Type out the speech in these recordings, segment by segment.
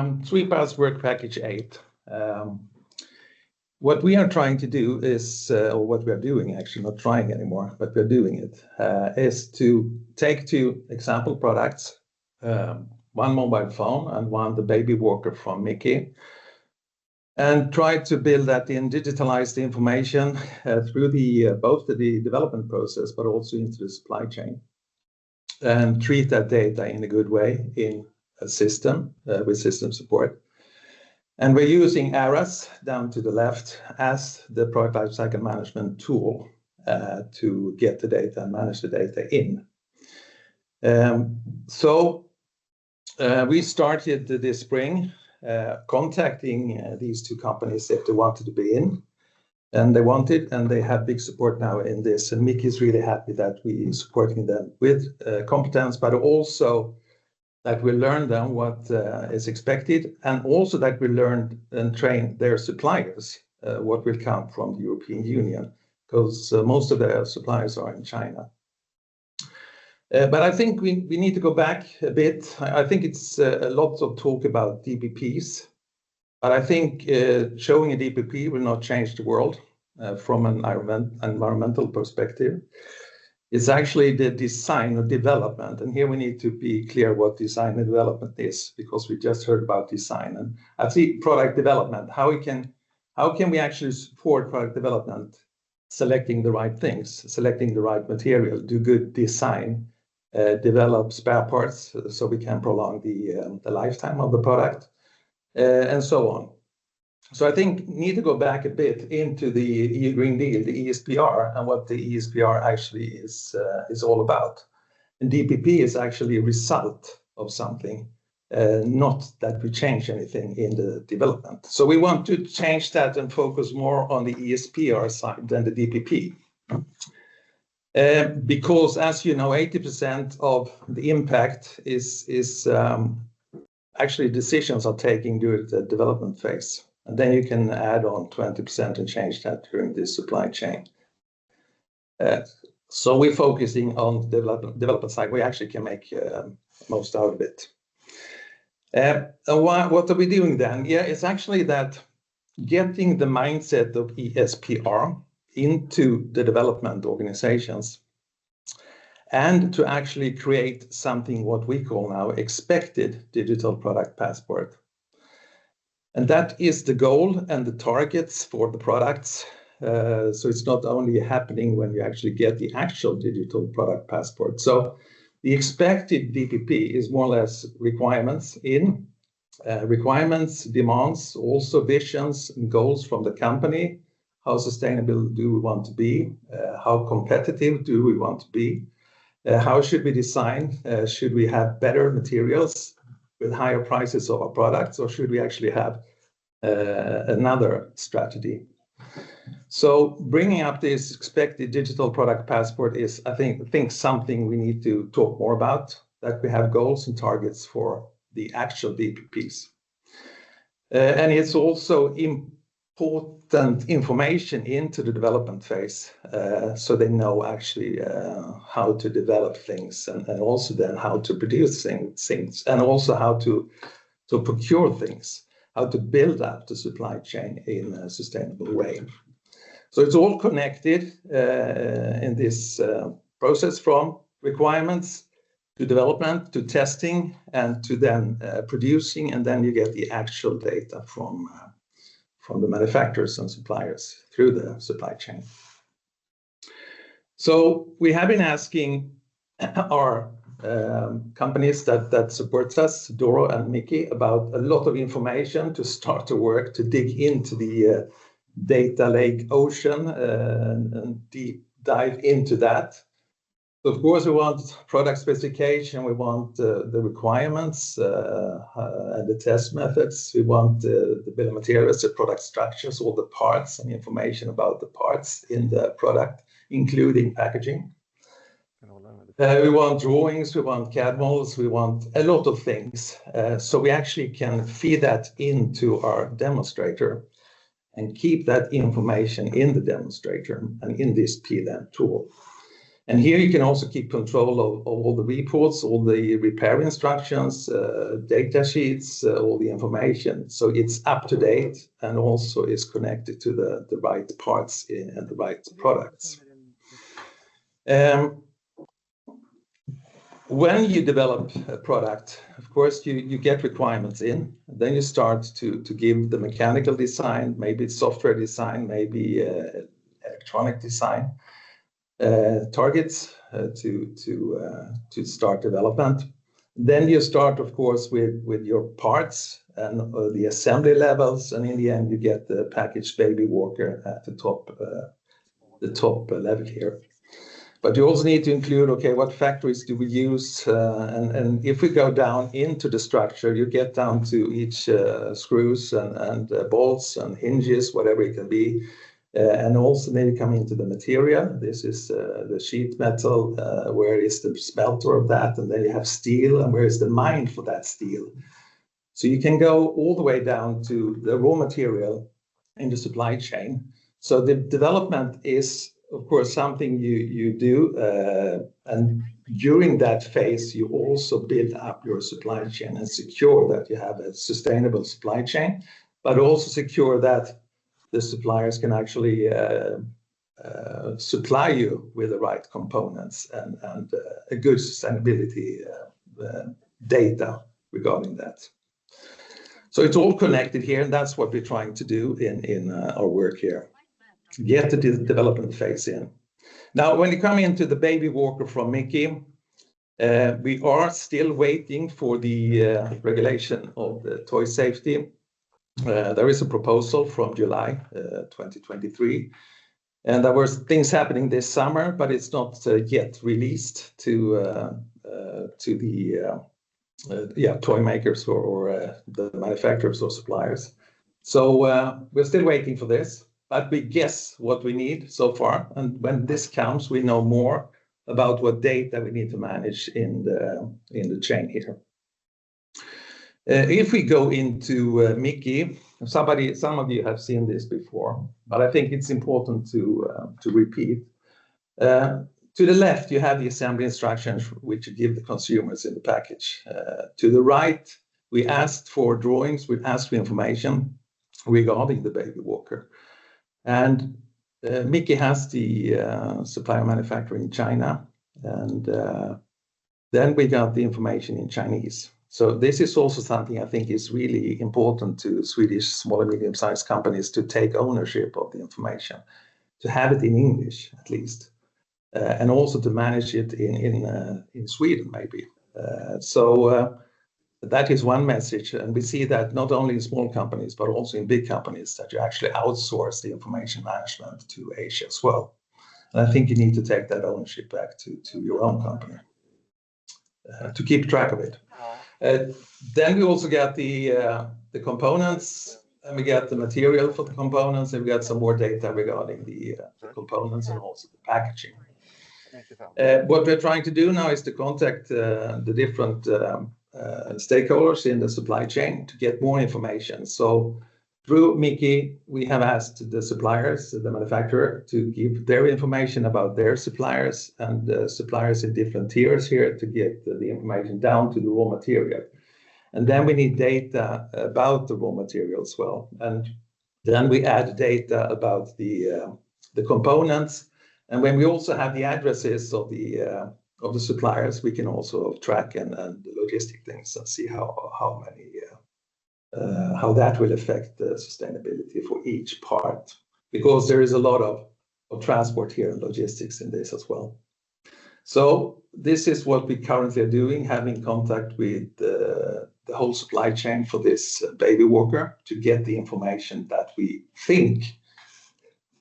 SwePass Work Package 8. What we are trying to do is, or what we are doing, actually not trying anymore, but we're doing it, is to take two example products, one mobile phone and one the baby walker from Micki, and try to build that in, digitalize the information through both the development process, but also into the supply chain, and treat that data in a good way in a system with system support. And we're using ARAS down to the left as the product lifecycle management tool to get the data and manage the data in. We started this spring contacting these two companies if they wanted to be in, and they wanted, and they have big support now in this. And Micki is really happy that we are supporting them with competence, but also that we learn them what is expected, and also that we learn and train their suppliers what will come from the European Union, because most of their suppliers are in China. But I think we need to go back a bit. I think it's a lot of talk about DPPs, but I think showing a DPP will not change the world from an environmental perspective. It's actually the design or development. And here we need to be clear what design and development is, because we just heard about design. And I see product development, how can we actually support product development, selecting the right things, selecting the right material, do good design, develop spare parts so we can prolong the lifetime of the product, and so on. So I think need to go back a bit into the EU Green Deal, the ESPR, and what the ESPR actually is all about. And DPP is actually a result of something, not that we change anything in the development. So we want to change that and focus more on the ESPR side than the DPP. Because, as you know, 80% of the impact is actually decisions are taken during the development phase. And then you can add on 20% and change that during the supply chain. So we're focusing on the development side. We actually can make most out of it. What are we doing then? Yeah, it's actually that getting the mindset of ESPR into the development organizations, and to actually create something what we call now expected digital product passport. And that is the goal and the targets for the products. So it's not only happening when you actually get the actual digital product passport. So the expected DPP is more or less requirements, demands, also visions and goals from the company. How sustainable do we want to be? How competitive do we want to be? How should we design? Should we have better materials with higher prices of our products, or should we actually have another strategy? So bringing up this expected digital product passport is, I think something we need to talk more about, that we have goals and targets for the actual DPPs. And it's also important information into the development phase, so they know actually how to develop things, and also then how to produce things, and also how to procure things, how to build up the supply chain in a sustainable way. So it's all connected in this process, from requirements to development to testing and to then producing, and then you get the actual data from the manufacturers and suppliers through the supply chain. So we have been asking our companies that supports us, Doro and Micki, about a lot of information to start to work to dig into the data lake ocean and deep dive into that. Of course, we want product specification, we want the requirements and the test methods, we want the bill of materials, the product structures, all the parts and information about the parts in the product, including packaging. We want drawings, we want CAD models, we want a lot of things. So we actually can feed that into our demonstrator and keep that information in the demonstrator and in this PLM tool. And here you can also keep control of all the reports, all the repair instructions, data sheets, all the information. So it's up to date and also is connected to the right parts and the right products. When you develop a product, of course, you get requirements in. Then you start to give the mechanical design, maybe software design, maybe electronic design. Targets to start development. Then you start, of course, with your parts and the assembly levels, and in the end, you get the packaged baby walker at the top level here. But you also need to include, okay, what factories do we use? And if we go down into the structure, you get down to each screws and bolts and hinges, whatever it can be. And also then you come into the material. This is the sheet metal, where is the smelter of that? And then you have steel, and where is the mine for that steel? So you can go all the way down to the raw material in the supply chain. So the development is, of course, something you do. And during that phase, you also build up your supply chain and secure that you have a sustainable supply chain, but also secure that the suppliers can actually supply you with the right components and a good sustainability data regarding that. So it's all connected here, and that's what we're trying to do in our work here. Get the development phase in. Now, when you come into the baby walker from Micki, we are still waiting for the regulation of the toy safety. There is a proposal from July 2023, and there were things happening this summer, but it's not yet released to the toy makers or the manufacturers or suppliers. So we're still waiting for this, but we guess what we need so far, and when this comes, we know more about what data we need to manage in the chain here. If we go into Micki, some of you have seen this before, but I think it's important to repeat. To the left, you have the assembly instructions which you give the consumers in the package. To the right, we asked for drawings, we asked for information regarding the baby walker. And Micki has the supplier manufacturer in China, and then we got the information in Chinese. So this is also something I think is really important to Swedish small and medium-sized companies to take ownership of the information, to have it in English at least, and also to manage it in Sweden maybe. So that is one message, and we see that not only in small companies but also in big companies that you actually outsource the information management to Asia as well. And I think you need to take that ownership back to your own company to keep track of it. Then we also get the components, and we get the material for the components, and we got some more data regarding the components and also the packaging. What we're trying to do now is to contact the different stakeholders in the supply chain to get more information. So through Micki, we have asked the suppliers, the manufacturer, to give their information about their suppliers and suppliers in different tiers here to get the information down to the raw material. And then we need data about the raw material as well. And then we add data about the components. And when we also have the addresses of the suppliers, we can also track and logistic things and see how that will affect the sustainability for each part, because there is a lot of transport here and logistics in this as well. So this is what we currently are doing, having contact with the whole supply chain for this baby walker to get the information that we think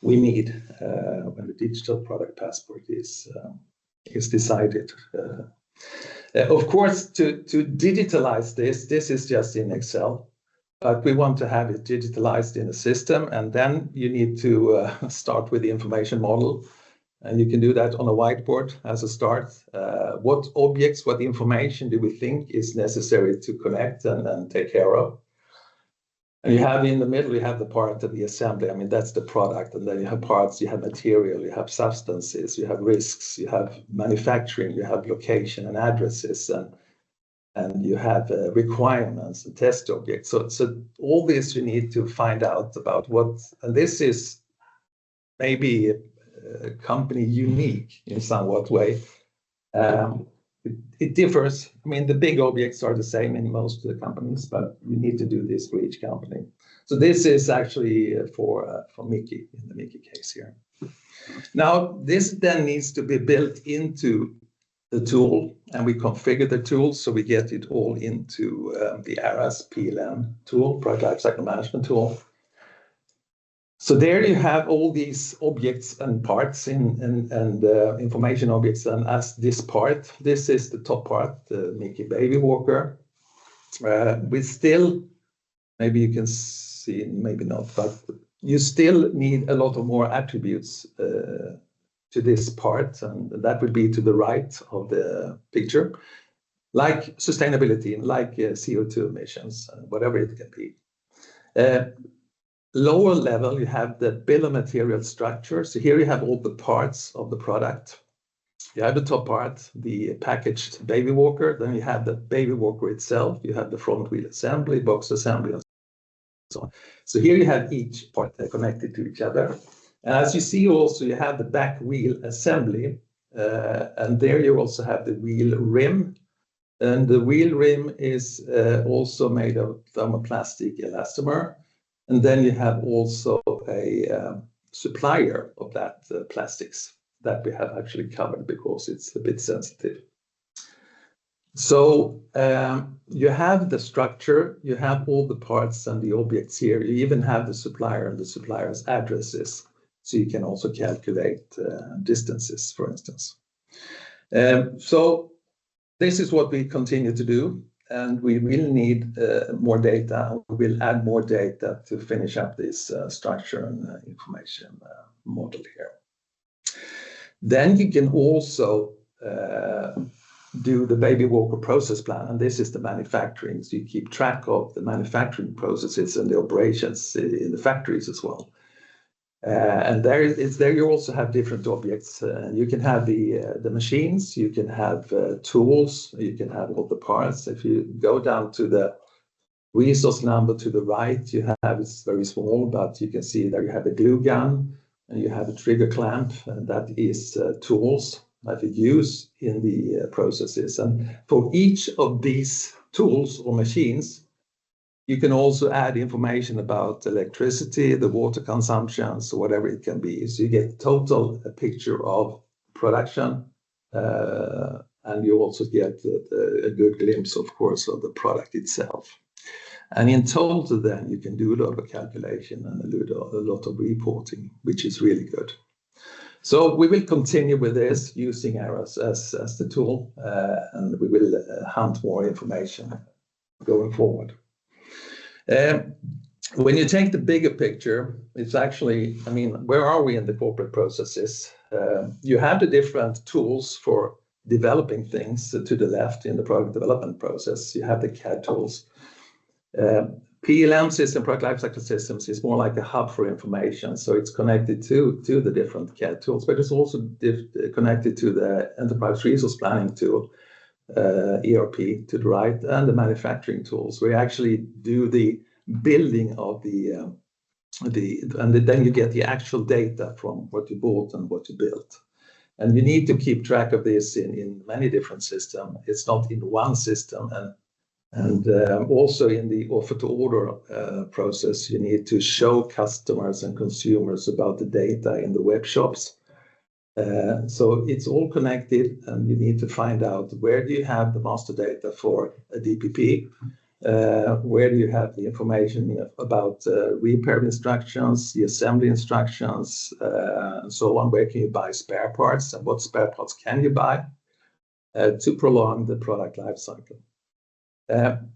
we need when the digital product passport is decided. Of course, to digitalize this is just in Excel, but we want to have it digitalized in a system, and then you need to start with the information model, and you can do that on a whiteboard as a start. What objects, what information do we think is necessary to connect and take care of? And you have in the middle, you have the part of the assembly. I mean, that's the product. And then you have parts, you have material, you have substances, you have risks, you have manufacturing, you have location and addresses, and you have requirements and test objects. So all this you need to find out about what, and this is maybe a company unique in somewhat way. It differs. I mean, the big objects are the same in most of the companies, but you need to do this for each company. So this is actually for Micki, in the Micki case here. Now, this then needs to be built into the tool, and we configure the tool so we get it all into the ARAS PLM tool, Product Lifecycle Management tool. So there you have all these objects and parts and information objects, and as this part, this is the top part, the Micki Baby Walker. We still, maybe you can see, maybe not, but you still need a lot of more attributes to this part, and that would be to the right of the picture, like sustainability, like CO2 emissions, whatever it can be. Lower level, you have the bill of material structure. So here you have all the parts of the product. You have the top part, the packaged baby walker. Then you have the baby walker itself. You have the front wheel assembly, box assembly, and so on. So here you have each part connected to each other. And as you see also, you have the back wheel assembly. And there you also have the wheel rim. And the wheel rim is also made of thermoplastic elastomer. And then you have also a supplier of that plastics that we have actually covered because it's a bit sensitive. So you have the structure, you have all the parts and the objects here. You even have the supplier and the supplier's addresses. So you can also calculate distances, for instance. So this is what we continue to do. And we will need more data. We will add more data to finish up this structure and information model here. Then you can also do the baby walker process plan, and this is the manufacturing. So you keep track of the manufacturing processes and the operations in the factories as well. And there you also have different objects. You can have the machines, you can have tools, you can have all the parts. If you go down to the resource number to the right, you have, it's very small, but you can see there you have a glue gun and you have a trigger clamp, and that is tools that you use in the processes. And for each of these tools or machines, you can also add information about electricity, the water consumption, so whatever it can be. So you get total a picture of production, and you also get a good glimpse, of course, of the product itself. And in total, then you can do a lot of calculation and a lot of reporting, which is really good. So we will continue with this using ARAS as the tool, and we will hunt more information going forward. When you take the bigger picture, it's actually, I mean, where are we in the corporate processes? You have the different tools for developing things to the left in the product development process. You have the CAD tools. PLM system, product lifecycle systems, is more like a hub for information. So it's connected to the different CAD tools, but it's also connected to the enterprise resource planning tool, ERP to the right, and the manufacturing tools. We actually do the building of and then you get the actual data from what you bought and what you built. And you need to keep track of this in many different systems. It's not in one system. And also in the offer to order process, you need to show customers and consumers about the data in the web shops. So it's all connected, and you need to find out where do you have the master data for a DPP, where do you have the information about repair instructions, the assembly instructions, and so on. Where can you buy spare parts, and what spare parts can you buy to prolong the product life cycle?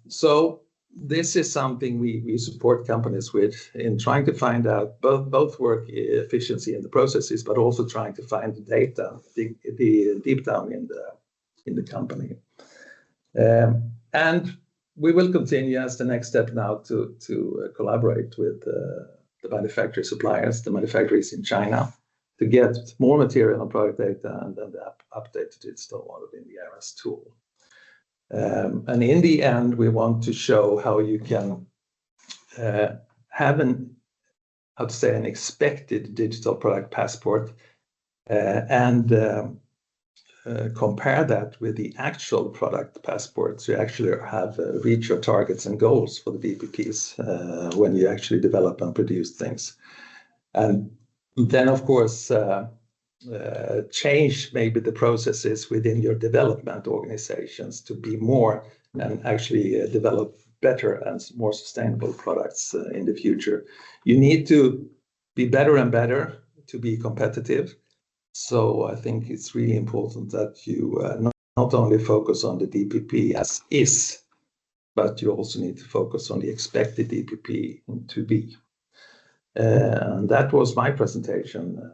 So this is something we support companies with in trying to find out both work efficiency in the processes, but also trying to find the data, the deep down in the company. And we will continue as the next step now to collaborate with the manufacturer suppliers, the manufacturers in China, to get more material and product data and then the updated digital model in the ARAS tool. And in the end, we want to show how you can have an expected digital product passport and compare that with the actual product passport to actually have reach your targets and goals for the DPPs when you actually develop and produce things. And then, of course, change maybe the processes within your development organizations to be more and actually develop better and more sustainable products in the future. You need to be better and better to be competitive. So I think it's really important that you not only focus on the DPP as is, but you also need to focus on the expected DPP to be. And that was my presentation.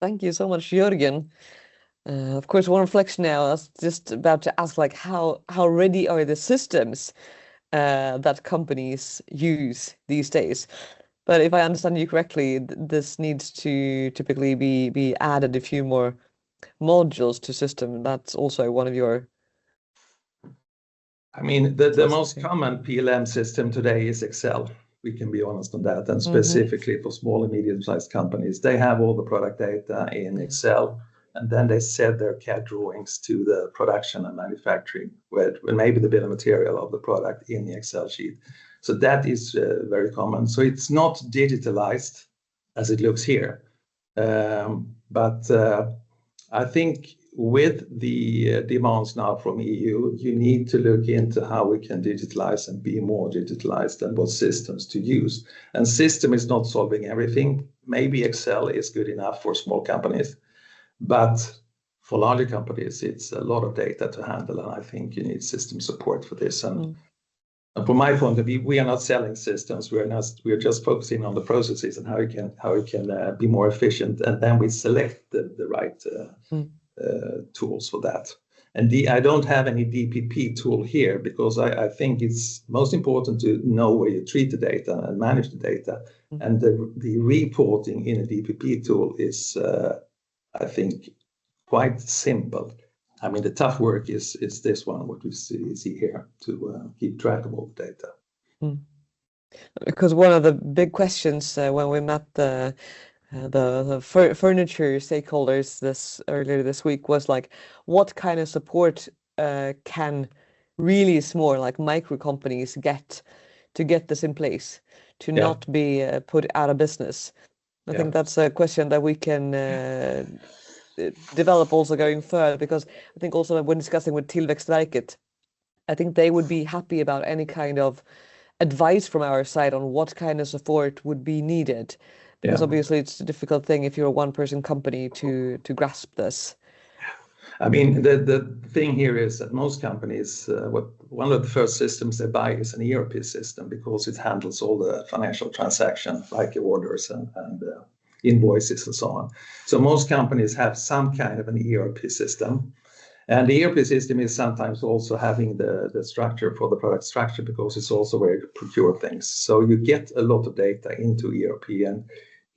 Thank you so much, Jörgen. Of course, one reflection now, I was just about to ask, like, how ready are the systems that companies use these days? But if I understand you correctly, this needs to typically be added a few more modules to system. That's also one of your... I mean, the most common PLM system today is Excel. We can be honest on that. And specifically for small and medium-sized companies, they have all the product data in Excel, and then they set their CAD drawings to the production and manufacturing, with maybe the bill of material of the product in the Excel sheet. So that is very common. So it's not digitalized as it looks here. But I think with the demands now from EU, you need to look into how we can digitalize and be more digitalized and what systems to use. And system is not solving everything. Maybe Excel is good enough for small companies, but for larger companies, it's a lot of data to handle. And I think you need system support for this. And from my point of view, we are not selling systems. We are just focusing on the processes and how we can be more efficient. And then we select the right tools for that. And I don't have any DPP tool here because I think it's most important to know where you treat the data and manage the data. And the reporting in a DPP tool is, I think, quite simple. I mean, the tough work is this one, what we see here, to keep track of all the data. Because one of the big questions when we met the furniture stakeholders earlier this week was like, what kind of support can really small, like micro companies get to get this in place, to not be put out of business? I think that's a question that we can develop also going further, because I think also when discussing with Tillväxtverket, I think they would be happy about any kind of advice from our side on what kind of support would be needed. Because obviously it's a difficult thing if you're a one-person company to grasp this. I mean, the thing here is that most companies, one of the first systems they buy is an ERP system because it handles all the financial transactions like orders and invoices and so on. So most companies have some kind of an ERP system. And the ERP system is sometimes also having the structure for the product structure because it's also where you procure things. So you get a lot of data into ERP, and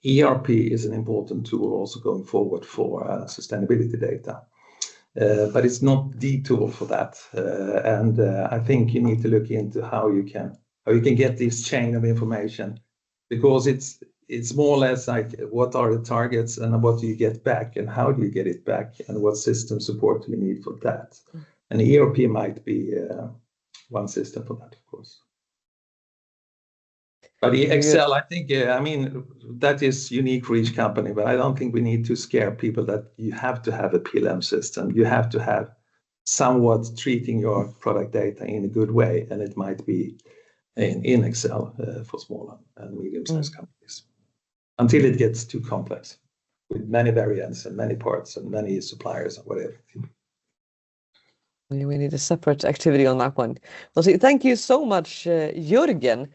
ERP is an important tool also going forward for sustainability data. But it's not the tool for that. And I think you need to look into how you can get this chain of information, because it's more or less like what are the targets and what do you get back and how do you get it back and what system support do you need for that. And ERP might be one system for that, of course. But the Excel, I think, I mean, that is unique for each company, but I don't think we need to scare people that you have to have a PLM system. You have to have somewhat treating your product data in a good way, and it might be in Excel for small and medium-sized companies, until it gets too complex with many variants and many parts and many suppliers and whatever. We need a separate activity on that one. Well, see, thank you so much, Jörgen.